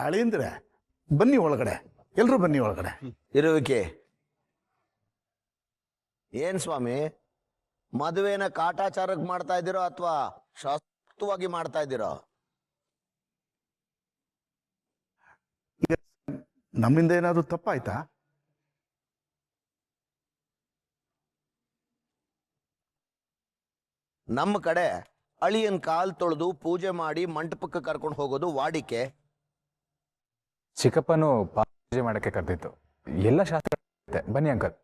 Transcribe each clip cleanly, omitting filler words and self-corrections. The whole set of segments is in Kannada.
ಅಳಿಂದ್ರೆ ಬನ್ನಿ ಒಳಗಡೆ, ಎಲ್ರು ಬನ್ನಿ ಒಳಗಡೆ. ಇರುವಿಕೆ ಏನ್ ಸ್ವಾಮಿ, ಮದುವೆನ ಕಾಟಾಚಾರಕ್ಕೆ ಮಾಡ್ತಾ ಇದ್ದೀರೋ ಅಥವಾ ಶಾಸ್ತ್ರವಾಗಿ ಮಾಡ್ತಾ ಇದ್ದೀರೋ? ನಮ್ಮಿಂದ ಏನಾದ್ರು ತಪ್ಪಾಯ್ತಾ? ನಮ್ಮ ಕಡೆ ಅಳಿಯನ್ ಕಾಲ್ ತೊಳೆದು ಪೂಜೆ ಮಾಡಿ ಮಂಟಪಕ್ಕೆ ಕರ್ಕೊಂಡು ಹೋಗೋದು ವಾಡಿಕೆ. ಚಿಕ್ಕಪ್ಪನು ಪೂಜೆ ಮಾಡಕ್ಕೆ ಕರೆದಿತ್ತು. ಎಲ್ಲ ಶಾಸ್ತ್ರ ಬನ್ನಿ ಅಂಕಲ್.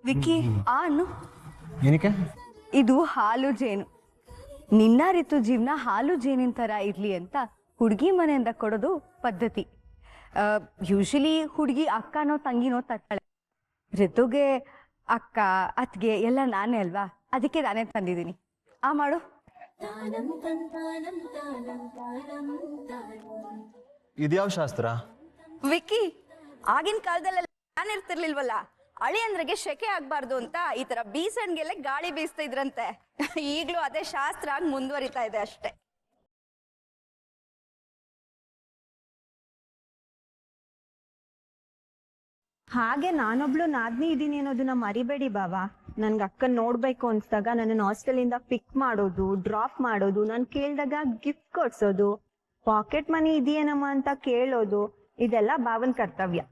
ವಿಕ್ಕಿ ಅನ್ನು ಏನಕ್ಕೆ? ಇದು ಹಾಲು ಜೇನು. ನಿನ್ನ ಋತು ಜೀವನ ಹಾಲು ಜೇನಿನ ಥರ ಇರಲಿ ಅಂತ ಹುಡುಗಿ ಮನೆಯಿಂದ ಕೊಡೋದು ಪದ್ಧತಿ. ಯೂಶಲಿ ಹುಡುಗಿ ಅಕ್ಕನೋ ತಂಗಿನೋ ತರ್ತಾಳೆ. ಋತುಗೆ ಅಕ್ಕ ಅತ್ತಿಗೆ ಎಲ್ಲ ನಾನೇ ಅಲ್ವಾ, ಅದಕ್ಕೆ ನಾನೇ ತಂದಿದ್ದೀನಿ. ಮಾಡು. ಇದ್ಯಾವ ಶಾಸ್ತ್ರ? ವಿಕ್ಕಿ, ಆಗಿನ ಕಾಲದಲ್ಲೆಲ್ಲ ನಾನು ಇರ್ತಿರ್ಲಿಲ್ವಲ್ಲ, ಅಳಿಯಂದ್ರಿಗೆ ಶೆಕೆ ಆಗ್ಬಾರ್ದು ಅಂತ ಈ ತರ ಬೀಸಣ್ಗೆಲ್ಲ ಗಾಳಿ ಬೀಸ್ತಾ ಇದ್ರಂತೆ. ಈಗ್ಲೂ ಅದೇ ಶಾಸ್ತ್ರ ಆಗಿ ಮುಂದುವರಿತಾ ಇದೆ ಅಷ್ಟೇ. ಹಾಗೆ ನಾನೊಬ್ಳು ನಾದ್ನಿ ಇದ್ದೀನಿ ಅನ್ನೋದನ್ನ ಮರಿಬೇಡಿ ಬಾವಾ. ನನ್ಗೆ ಅಕ್ಕನ್ ನೋಡ್ಬೇಕು ಅನ್ಸ್ದಾಗ ನನ್ನ ಹಾಸ್ಟೆಲಿಂದ ಪಿಕ್ ಮಾಡೋದು, ಡ್ರಾಪ್ ಮಾಡೋದು, ನಾನು ಕೇಳ್ದಾಗ ಗಿಫ್ಟ್ ಕೊಡ್ಸೋದು, ಪಾಕೆಟ್ ಮನಿ ಇದೆಯೇನಮ್ಮ ಅಂತ ಕೇಳೋದು, ಇದೆಲ್ಲ ಭಾವನ್ ಕರ್ತವ್ಯ.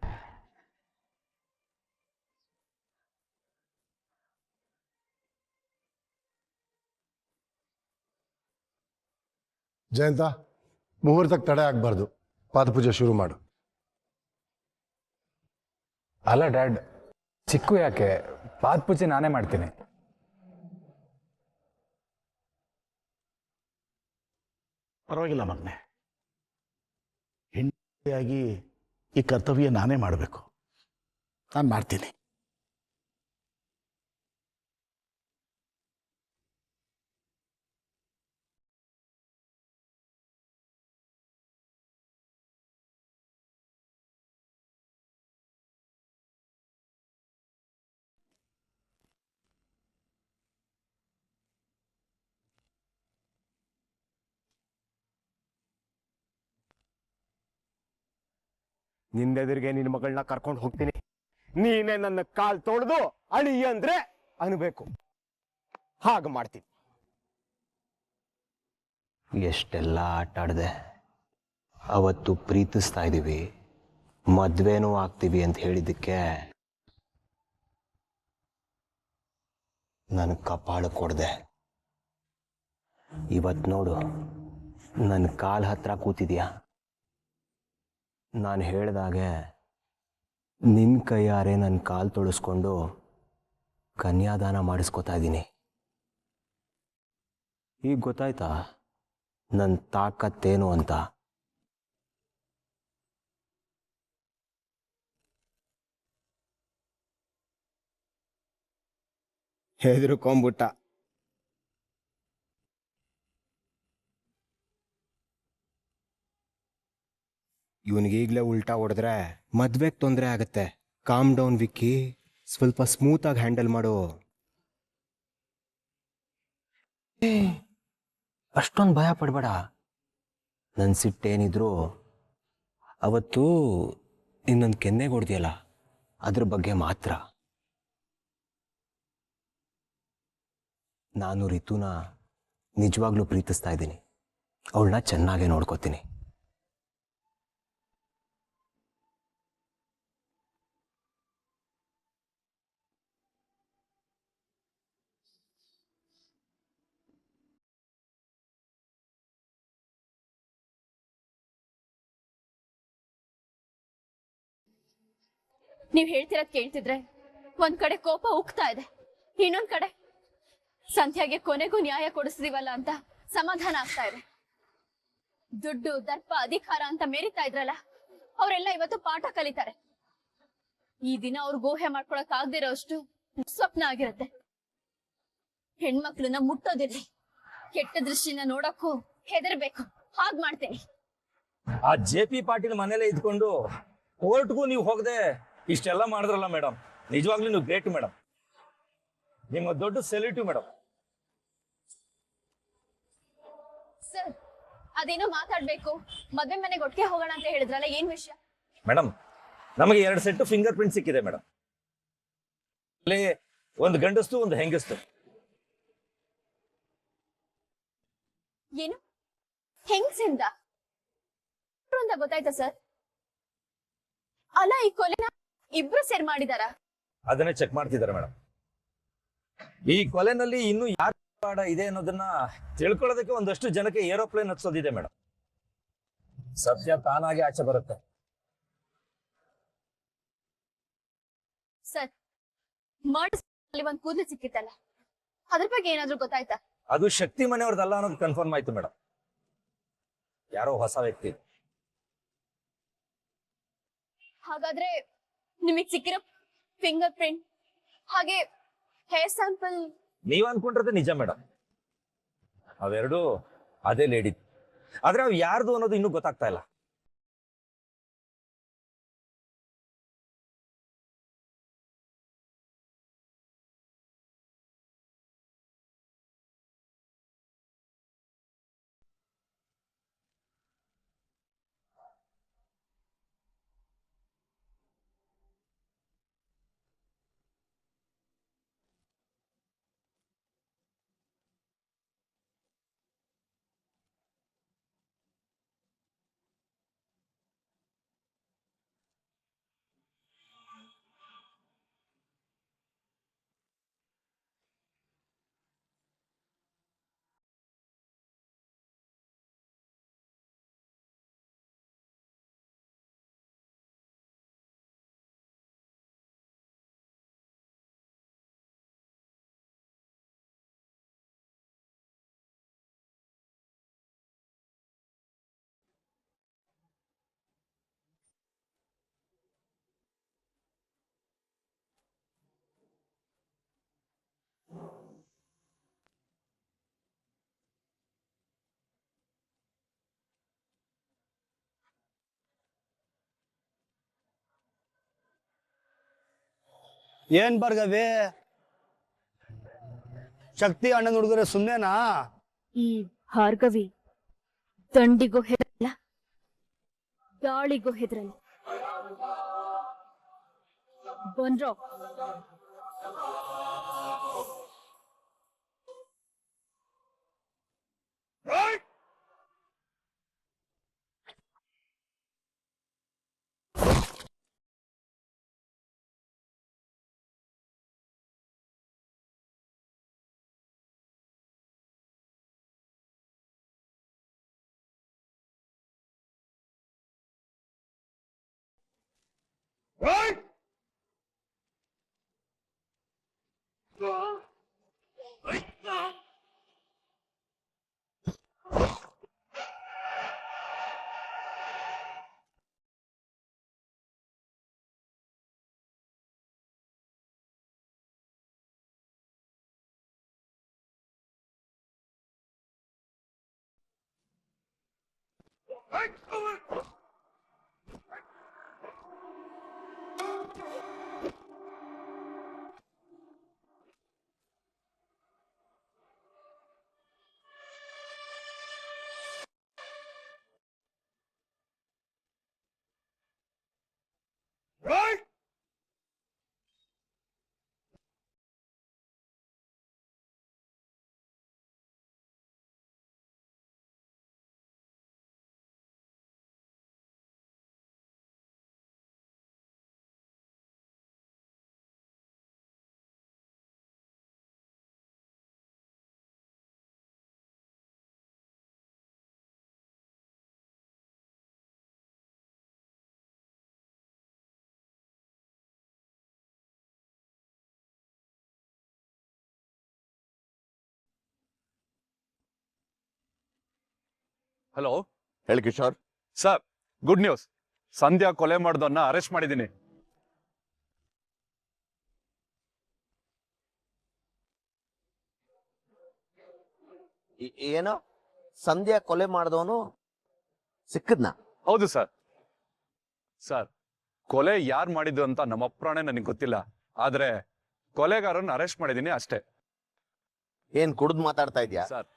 ಜಯಂತ, ಮುಹೂರ್ತಕ್ಕೆ ತಡೆ ಆಗ್ಬಾರ್ದು. ಪಾದಪೂಜೆ ಶುರು ಮಾಡು. ಅಲ್ಲ ಡ್ಯಾಡ್, ಚಿಕ್ಕು ಯಾಕೆ? ಪಾದಪೂಜೆ ನಾನೇ ಮಾಡ್ತೀನಿ. ಪರವಾಗಿಲ್ಲ ಮಗನೆ, ಹೆಂಡತಿಯಾಗಿ ಈ ಕರ್ತವ್ಯ ನಾನೇ ಮಾಡಬೇಕು. ನಾನು ಮಾಡ್ತೀನಿ. ನಿಂದೆದುರಿಗೆ ನಿನ್ನ ಮಗಳನ್ನ ಕರ್ಕೊಂಡು ಹೋಗ್ತೀನಿ. ನೀನೇ ನನ್ನ ಕಾಲ್ ತೊಳೆದು ಅಳಿ ಅಂದ್ರೆ ಅನ್ಬೇಕು. ಹಾಗೆ ಮಾಡ್ತೀನಿ. ಎಷ್ಟೆಲ್ಲ ಆಟ ಆಡ್ದೆ. ಅವತ್ತು ಪ್ರೀತಿಸ್ತಾ ಇದೀವಿ, ಮದ್ವೆನೂ ಆಗ್ತೀವಿ ಅಂತ ಹೇಳಿದ್ದಕ್ಕೆ ನನ್ನ ಕಪಾಳ ಕೊಡ್ದೆ. ಇವತ್ತು ನೋಡು, ನನ್ನ ಕಾಲ್ ಹತ್ರ ಕೂತಿದ್ಯಾ. ನಾನು ಹೇಳ್ದಾಗೆ ನಿನ್ನ ಕೈಯಾರೆ ನನ್ನ ಕಾಲು ತೊಳಸ್ಕೊಂಡು ಕನ್ಯಾದಾನ ಮಾಡಿಸ್ಕೊತಾ ಇದ್ದೀನಿ. ಈಗ ಗೊತ್ತಾಯ್ತಾ ನನ್ನ ತಾಕತ್ತೇನು ಅಂತ? ಹೆದರ್ಕೊಂಬಿಟ್ಟ. ಇವನಿಗೀಗಲೇ ಉಲ್ಟಾ ಹೊಡೆದ್ರೆ ಮದ್ವೆಗೆ ತೊಂದರೆ ಆಗತ್ತೆ. ಕಾಮ್ ಡೌನ್ ವಿಕ್ಕಿ, ಸ್ವಲ್ಪ ಸ್ಮೂತಾಗಿ ಹ್ಯಾಂಡಲ್ ಮಾಡು. ಅಷ್ಟೊಂದು ಭಯ ಪಡಬೇಡ. ನನ್ನ ಸಿಟ್ಟೇನಿದ್ರು ಅವತ್ತು ಇನ್ನೊಂದು ಕೆನ್ನೆಗೆ ಹೊಡೆದಿಯಲ್ಲ, ಅದ್ರ ಬಗ್ಗೆ ಮಾತ್ರ. ನಾನು ರಿತುನ ನಿಜವಾಗ್ಲೂ ಪ್ರೀತಿಸ್ತಾ ಇದ್ದೀನಿ. ಅವಳನ್ನ ಚೆನ್ನಾಗೇ ನೋಡ್ಕೋತೀನಿ. ನೀವ್ ಹೇಳ್ತಿರೋದ್ ಕೇಳ್ತಿದ್ರೆ ಒಂದ್ ಕಡೆ ಕೋಪ ಉಕ್ತಾ ಇದೆ, ಇನ್ನೊಂದ್ ಕಡೆ ಸಂಧ್ಯಾಗೆ ಕೊನೆಗೂ ನ್ಯಾಯ ಕೊಡಿಸ್ತೀವಲ್ಲ ಅಂತ ಸಮಾಧಾನ ಆಗ್ತಾ ಇದೆ. ದುಡ್ಡು, ದರ್ಪ, ಅಧಿಕಾರ ಅಂತ ಮೆರಿತಾ ಇದ್ರಲ್ಲ, ಅವರೆಲ್ಲ ಇವತ್ತು ಪಾಠ ಕಲಿತಾರೆ. ಈ ದಿನ ಅವ್ರು ಗೋಹೆ ಮಾಡ್ಕೊಳಕ್ ಆಗದಿರೋ ಅಷ್ಟು ಸ್ವಪ್ನ ಆಗಿರತ್ತೆ. ಹೆಣ್ಮಕ್ಳನ್ನ ಮುಟ್ಟೋದಿರ್ಲಿ, ಕೆಟ್ಟ ದೃಷ್ಟಿನ ನೋಡಕ್ಕೂ ಹೆದರ್ಬೇಕು. ಹಾಗ್ ಮಾಡ್ತೀನಿ. ಆ JP ಪಾಟೀಲ್ ಮನೇಲೆ ಇದ್ಕೊಂಡು ಕೋರ್ಟ್ಗೂ ನೀವು ಹೋಗದೆ ಇಷ್ಟೆಲ್ಲ ಮಾಡಿದ್ರಲ್ಲ ಮೇಡಮ್, ನಿಜವಾಗ್ಲೂ ನೀವು ಗ್ರೇಟ್ ಮೇಡಮ್. ನಿಮ್ಮ ದೊಡ್ಡ ಸೆಲ್ಯೂಟಿವ್ ಮೇಡಮ್. ಸರ್, ಅದೇನೋ ಮಾತಾಡ್ಬೇಕು, ಮದ್ವೆ ಮನೆಗೆ ಒಟ್ಟಿಗೆ ಹೋಗೋಣ ಅಂತ ಹೇಳಿದ್ರಲ್ಲ, ಏನ್ ವಿಷಯ? ಮೇಡಮ್, ನಮಗೆ 2 ಸೆಟ್ ಫಿಂಗರ್ ಪ್ರಿಂಟ್ ಸಿಕ್ಕಿದೆ ಮೇಡಮ್. ಅಲ್ಲಿ ಒಂದು ಗಂಡಸ್ತು ಒಂದು ಹೆಂಗಸ್ತು. ಏನು ಹೆಂಗ್ಸಿಂದ ಅಂತ ಗೊತ್ತಾಯ್ತಾ ಸರ್? ಅಲ್ಲ, ಈ ಕೊಲೆನ ಇಬ್ರು ಸೇರ್ ಮಾಡಿದಾರ? ಅದನ್ನೇ ಚೆಕ್ ಮಾಡ್ತಿದ್ದಾರೆ ಮೇಡಮ್. ಈ ಕೊಲೆನಲ್ಲಿ ಇನ್ನೂ ಯಾರು ಪಾಡ ಇದೆ ಅನ್ನೋದನ್ನ ತಿಳ್ಕೊಳ್ಳೋದಕ್ಕೆ ಒಂದಷ್ಟು ಜನಕ್ಕೆ ಏರೋಪ್ಲೇನ್ ಹತ್ಸೋದಿದೆ ಮೇಡಮ್. ಸತ್ಯ ತಾನಾಗಿ ಆಚೆ ಬರುತ್ತೆ. ಸರ್, ಮರ್ಡರ್ ಒಂದ್ ಕೂದಲು ಸಿಕ್ಕಿತ್ತಲ್ಲ, ಅದ್ರ ಬಗ್ಗೆ ಏನಾದ್ರೂ ಗೊತ್ತಾಯ್ತಾ? ಅದು ಶಕ್ತಿ ಮನೆಯವ್ರದಲ್ಲ ಅನ್ನೋದು ಕನ್ಫರ್ಮ್ ಆಯ್ತು ಮೇಡಮ್. ಯಾರೋ ಹೊಸ ವ್ಯಕ್ತಿ. ಹಾಗಾದ್ರೆ ನಿಮಗ್ ಸಿಕ್ಕಿರೋ ಫಿಂಗರ್ ಪ್ರಿಂಟ್ ಹಾಗೆ ಹೇರ್ ಸ್ಯಾಂಪಲ್ ನೀವ್ ಅನ್ಕೊಂಡಿರೋದೇ ನಿಜ ಮೇಡಮ್. ಅವೆರಡು ಅದೇ ಲೇಡಿ, ಆದ್ರೆ ಅವ್ ಯಾರ್ದು ಅನ್ನೋದು ಇನ್ನೂ ಗೊತ್ತಾಗ್ತಾ ಇಲ್ಲ. ಏನ್ ಬರ್ಗವಿ, ಶಕ್ತಿ ಅಣ್ಣನ ಹುಡುಗರೆ ಸುಮ್ನೆನಾ? ಈ ಭಾರ್ಗವಿ ದಂಡಿಗೂ ಹೆದರಲ್ಲ, ಗಾಳಿಗೂ ಹೆದರಲ್ಲ. ಬಂದ್ರೋ ಹಲೋ, ಹೇಳಿ Kishore. Sir, good news. Sandhya ಕೊಲೆ ಮಾಡಿದವನ್ನ ಅರೆಸ್ಟ್ ಮಾಡಿದ್ದೀನಿ. ಏನೋ ಸಂಧ್ಯಾ ಕೊಲೆ ಮಾಡಿದವನು ಸಿಕ್ಕದ್ನ? ಹೌದು ಸರ್. ಸರ್, ಕೊಲೆ ಯಾರು ಮಾಡಿದ್ದು ಅಂತ ನಮ್ಮ ಅಪ್ರಾಣೆ ನನಗೆ ಗೊತ್ತಿಲ್ಲ. ಆದ್ರೆ ಕೊಲೆಗಾರನ್ನ ಅರೆಸ್ಟ್ ಮಾಡಿದೀನಿ ಅಷ್ಟೇ. ಏನ್ ಕುಡ್ದು ಮಾತಾಡ್ತಾ ಇದ್ಯಾ? ಸರ್,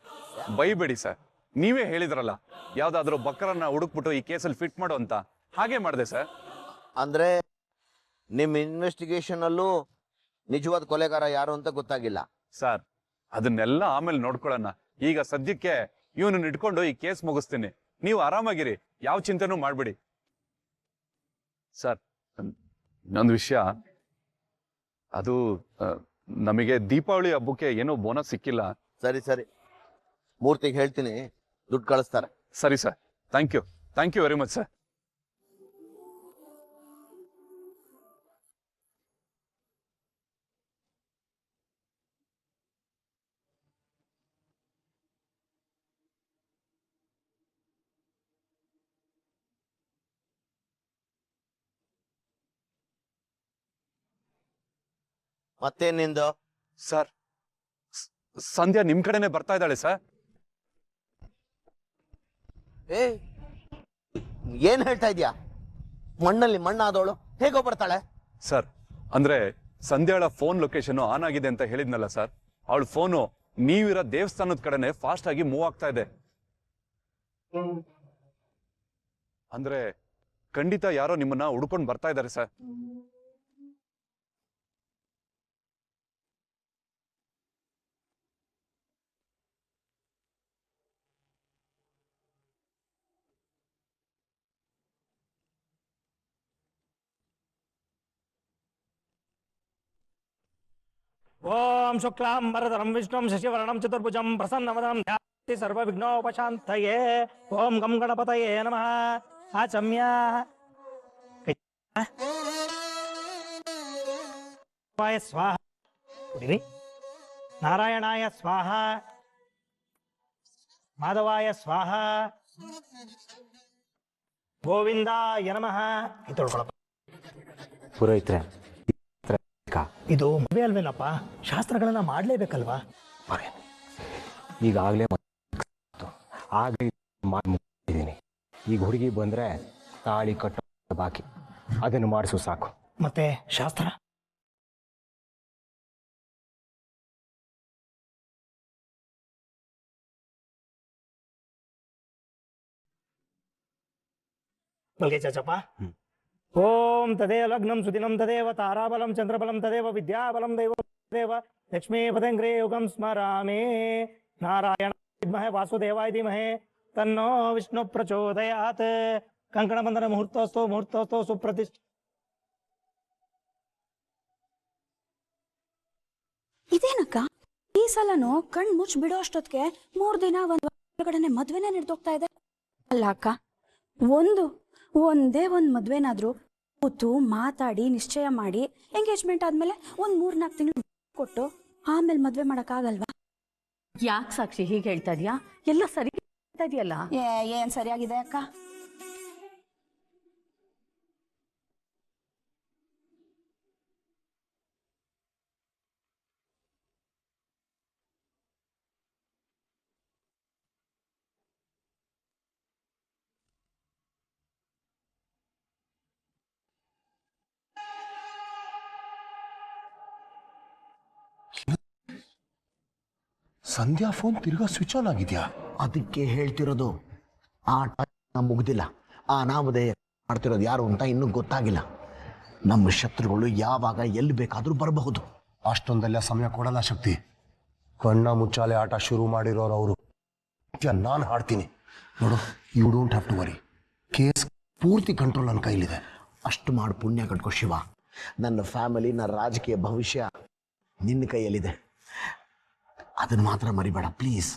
ಬೈಬೇಡಿ ಸರ್. ನೀವೇ ಹೇಳಿದ್ರಲ್ಲ, ಯಾವ್ದಾದ್ರು ಬಕ್ರನ್ನ ಹುಡುಕ್ಬಿಟ್ಟು ಈ ಕೇಸಲ್ಲಿ ಫಿಟ್ ಮಾಡು ಅಂತ. ಹಾಗೆ ಮಾಡಿದೆ ಸರ್. ಅಂದ್ರೆ ನಿಮ್ ಇನ್ವೆಸ್ಟಿಗೇಷನ್ ಅಲ್ಲೂ ನಿಜವಾದ ಕೊಲೆಗಾರ ಯಾರು ಅಂತ ಗೊತ್ತಾಗಿಲ್ಲ. ಸರ್, ಅದನ್ನೆಲ್ಲ ಆಮೇಲೆ ನೋಡ್ಕೊಳ್ಳೋಣ. ಈಗ ಸದ್ಯಕ್ಕೆ ಇವನನ್ನ ಇಟ್ಕೊಂಡು ಈ ಕೇಸ್ ಮುಗಿಸ್ತೀನಿ. ನೀವು ಆರಾಮಾಗಿರಿ, ಯಾವ ಚಿಂತೆನೂ ಮಾಡ್ಬಿಡಿ. ಸರ್, ಇನ್ನೊಂದು ವಿಷಯ, ಅದು ನಮಗೆ ದೀಪಾವಳಿ ಹಬ್ಬಕ್ಕೆ ಏನೋ ಬೋನಸ್ ಸಿಕ್ಕಿಲ್ಲ. ಸರಿ ಸರಿ, ಮೂರ್ತಿಗೆ ಹೇಳ್ತೀನಿ, ದುಡ್ಡು ಕಳಿಸ್ತಾರೆ. ಸರಿ sir, thank you very much sir. ಮತ್ತೇನ್ ನಿಂದು? ಸರ್, ಸಂಧ್ಯಾ ನಿಮ್ ಕಡೆನೆ ಬರ್ತಾ ಇದ್ದಾಳೆ ಸರ್. ಏ, ಏನ್ ಹೇಳ್ತಾ ಇದ್ಯಾ? ಮಣ್ಣಲ್ಲಿ ಮಣ್ಣಾದವಳು ಹೇಗೋ ಬರ್ತಾಳೆ? ಸರ್, ಅಂದ್ರೆ ಸಂಧ್ಯಾಳ ಫೋನ್ ಲೊಕೇಶನ್ ಆನ್ ಆಗಿದೆ ಅಂತ ಹೇಳಿದ್ನಲ್ಲ ಸರ್. ಅವಳ ಫೋನು ನೀವಿರೋ ದೇವಸ್ಥಾನದ ಕಡೆನೆ ಫಾಸ್ಟ್ ಆಗಿ ಮೂವ್ ಆಗ್ತಾ ಇದೆ. ಅಂದ್ರೆ ಖಂಡಿತ ಯಾರೋ ನಿಮ್ಮನ್ನ ಹುಡ್ಕೊಂಡು ಬರ್ತಾ ಇದ್ದಾರೆ ಸರ್. ಓಂ ಶುಕ್ಲಾಂ ವರದರಂ ವಿಷ್ಣುಂ ಶಶಿವರ್ಣಂ ಚತುರ್ಭುಜಂ ಪ್ರಸನ್ನವದನಂ ಧ್ಯಾಯೇತ್ ಸರ್ವವಿಘ್ನೋಪಶಾಂತಯೇ. ಓಂ ಗಂ ಗಣಪತಯೇ ನಮಃ. ಆಚಮ್ಯ ಸ್ವಾಹ. ಕುಡಿರಿ. ನಾರಾಯಣಾಯ ಸ್ವಾಹ, ಮಾಧವಾಯ ಸ್ವಾಹ, ಗೋವಿಂದಾಯ ನಮಃ. ತೊಳ್ಕೊಳಪ್ಪ. ಪುರೋಹಿತ್ರೆ, ಇದು ಮದುವೆ ಅಲ್ವೇನಪ್ಪ, ಶಾಸ್ತ್ರಗಳನ್ನ ಮಾಡ್ಲೇಬೇಕಲ್ವಾ? ಈಗಾಗಲೇ ಮುಗಿದ್ದೀನಿ. ಈಗ ಹುಡುಗಿ ಬಂದ್ರೆ ತಾಳಿ ಕಟ್ಟೋ ಬಾಕಿ, ಅದನ್ನು ಮಾಡಿಸು ಸಾಕು. ಮತ್ತೆ ಶಾಸ್ತ್ರ? ಮಲ್ಗೆ ಚಾಚಪ್ಪ. ಓಂ ತದೇವ ಲಗ್ನಂ ಸುದಿನಂ ತದೇವ ತಾರಾಬಲಂ ಚಂದ್ರಬಲಂ ತದೇವ ವಿದ್ಯಾಬಲಂ ದೈವ ಲಕ್ಷ್ಮೀ ಪದಂಗ್ರೇ ಯುಗಂ ಸ್ಮರಾಮೇ. ನಾರಾಯಣ ವಿದ್ಮಹೇ ವಾಸುದೇವಾಯ ಧೀಮಹಿ ತನ್ನೋ ವಿಷ್ಣು ಪ್ರಚೋದಯಾತ್. ಕಂಕಣ ಬಂಧನ ಮುಹೂರ್ತೋಸ್ತು ಸುಪ್ರತಿಷ್ಠ. ಇದೇನಕ್ಕ ಈ ಸಲನು ಕಣ್ ಮುಚ್ಚ ಬಿಡೋ ಅಷ್ಟೊತ್ತಿಗೆ 3 ದಿನ ಒಳಗಡೆ ಮದ್ವೆನೇ ನಡೆದೋಗ್ತಾ ಇದೆ. ಅಲ್ಲ ಅಕ್ಕ, ಒಂದೇ ಒಂದು ಮದ್ವೆನಾದ್ರೂ ಕೂತು ಮಾತಾಡಿ ನಿಶ್ಚಯ ಮಾಡಿ ಎಂಗೇಜ್ಮೆಂಟ್ ಆದ್ಮೇಲೆ 3-4 ತಿಂಗಳು ಕೊಟ್ಟು ಆಮೇಲೆ ಮದ್ವೆ ಮಾಡಕ್ಕಾಗಲ್ವಾ? ಯಾಕೆ ಸಾಕ್ಷಿ ಹೀಗೆ ಹೇಳ್ತಾ ಇದೀಯಾ? ಎಲ್ಲ ಸರಿ ಇದೆಯಲ್ಲ. ಏನ್ ಸರಿಯಾಗಿದೆ ಅಕ್ಕ? ಸಂಧ್ಯಾ ಫೋನ್ ತಿರ್ಗಾ ಸ್ವಿಚ್ ಆನ್ ಆಗಿದ್ಯಾ? ಅದಕ್ಕೆ ಹೇಳ್ತಿರೋದು, ಆಟ ಮುಗ್ದಿಲ್ಲ. ಆ ಅನಾಮಧೇಯ ಮಾಡ್ತಿರೋದು ಯಾರು ಅಂತ ಇನ್ನೂ ಗೊತ್ತಾಗಿಲ್ಲ. ನಮ್ಮ ಶತ್ರುಗಳು ಯಾವಾಗ ಎಲ್ಲಿ ಬೇಕಾದರೂ ಬರಬಹುದು. ಅಷ್ಟೊಂದೆಲ್ಲ ಸಮಯ ಕೊಡಲ್ಲ ಶಕ್ತಿ. ಕಣ್ಣ ಮುಚ್ಚಾಲೆ ಆಟ ಶುರು ಮಾಡಿರೋರು ಅವರು. ನಾನು ಹಾಡ್ತೀನಿ ನೋಡು. You don't have to worry. Case ಪೂರ್ತಿ ಕಂಟ್ರೋಲ್ ನನ್ನ ಕೈಲಿದೆ. ಅಷ್ಟು ಮಾಡಿ ಪುಣ್ಯ ಕಟ್ಕೋ ಶಿವ. ನನ್ನ ಫ್ಯಾಮಿಲಿ, ನನ್ನ ರಾಜಕೀಯ ಭವಿಷ್ಯ ನಿನ್ನ ಕೈಯಲ್ಲಿದೆ. ಅದನ್ನು ಮಾತ್ರ ಮರಿಬೇಡ ಪ್ಲೀಸ್.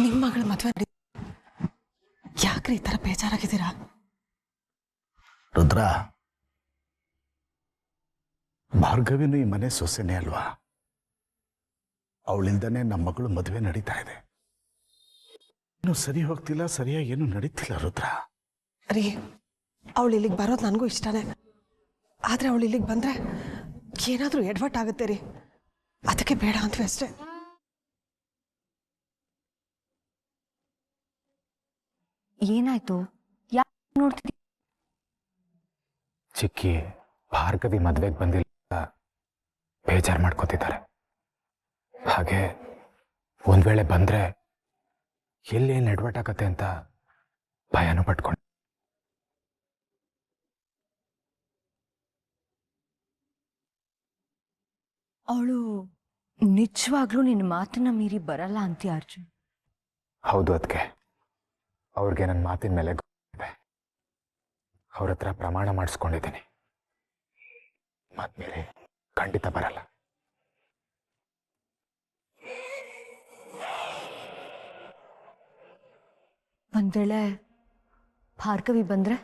ನಿಮ್ಮ ಮಗಳ ಮದುವೆ ಯಾಕ್ರಿ ಈ ತರ ಬೇಜಾರಾಗಿದ್ದೀರಾ? ರುದ್ರ, ಭಾರ್ಗವಿನೂ ಈ ಮನೆ ಸೊಸೆನೇ ಅಲ್ವಾ? ಅವಳಿಲ್ದನೆ ನಮ್ಮ ಮಗಳು ಮದುವೆ ನಡೀತಾ ಇದೆ. ಇನ್ನು ಸರಿ ಹೋಗ್ತಿಲ್ಲ, ಸರಿಯಾಗಿ ಏನು ನಡೀತಿಲ್ಲ ರುದ್ರ. ರೀ, ಅವಳು ಇಲ್ಲಿಗೆ ಬರೋದು ನನಗೂ ಇಷ್ಟನೇ. ಆದರೆ ಅವಳು ಇಲ್ಲಿಗೆ ಬಂದರೆ ಏನಾದರೂ ಎಡ್ವರ್ಟ್ ಆಗುತ್ತೆ ರೀ. ಅದಕ್ಕೆ ಬೇಡ ಅಂತೀವಿ ಅಷ್ಟೇ. ಏನಾಯ್ತು? ಯಾಕೆ ನೋಡ್ತಿದ್ದಿ? ಚಿಕ್ಕಿ ಭಾರ್ಗವಿ ಮದ್ವೆಗೆ ಬಂದಿಲ್ಲ ಅಂತ ಬೇಜಾರು ಮಾಡ್ಕೋತಿದ್ದಾರೆ. ಹಾಗೆ ಒಂದ್ ವೇಳೆ ಬಂದ್ರೆ ಎಲ್ಲೇನು ಎಡ್ವರ್ಟ್ ಆಗತ್ತೆ ಅಂತ ಭಯನೂ ಪಟ್ಕೊಂಡು. ಅವಳು ನಿಜವಾಗ್ಲೂ ನಿನ್ನ ಮಾತನ್ನ ಮೀರಿ ಬರಲ್ಲ ಅಂತೀಯ ಅರ್ಜುನ್? ಹೌದು, ಅದಕ್ಕೆ ಅವ್ರಿಗೆ ನನ್ನ ಮಾತಿನ ಮೇಲೆ ಗೊತ್ತಿದೆ. ಅವ್ರ ಹತ್ರ ಪ್ರಮಾಣ ಮಾಡಿಸ್ಕೊಂಡಿದ್ದೀನಿ, ಮಾತ್ಮೇಲೆ ಖಂಡಿತ ಬರಲ್ಲ. ಒಂದ್ ವೇಳೆ ಭಾರ್ಗವಿ ಬಂದ್ರೆ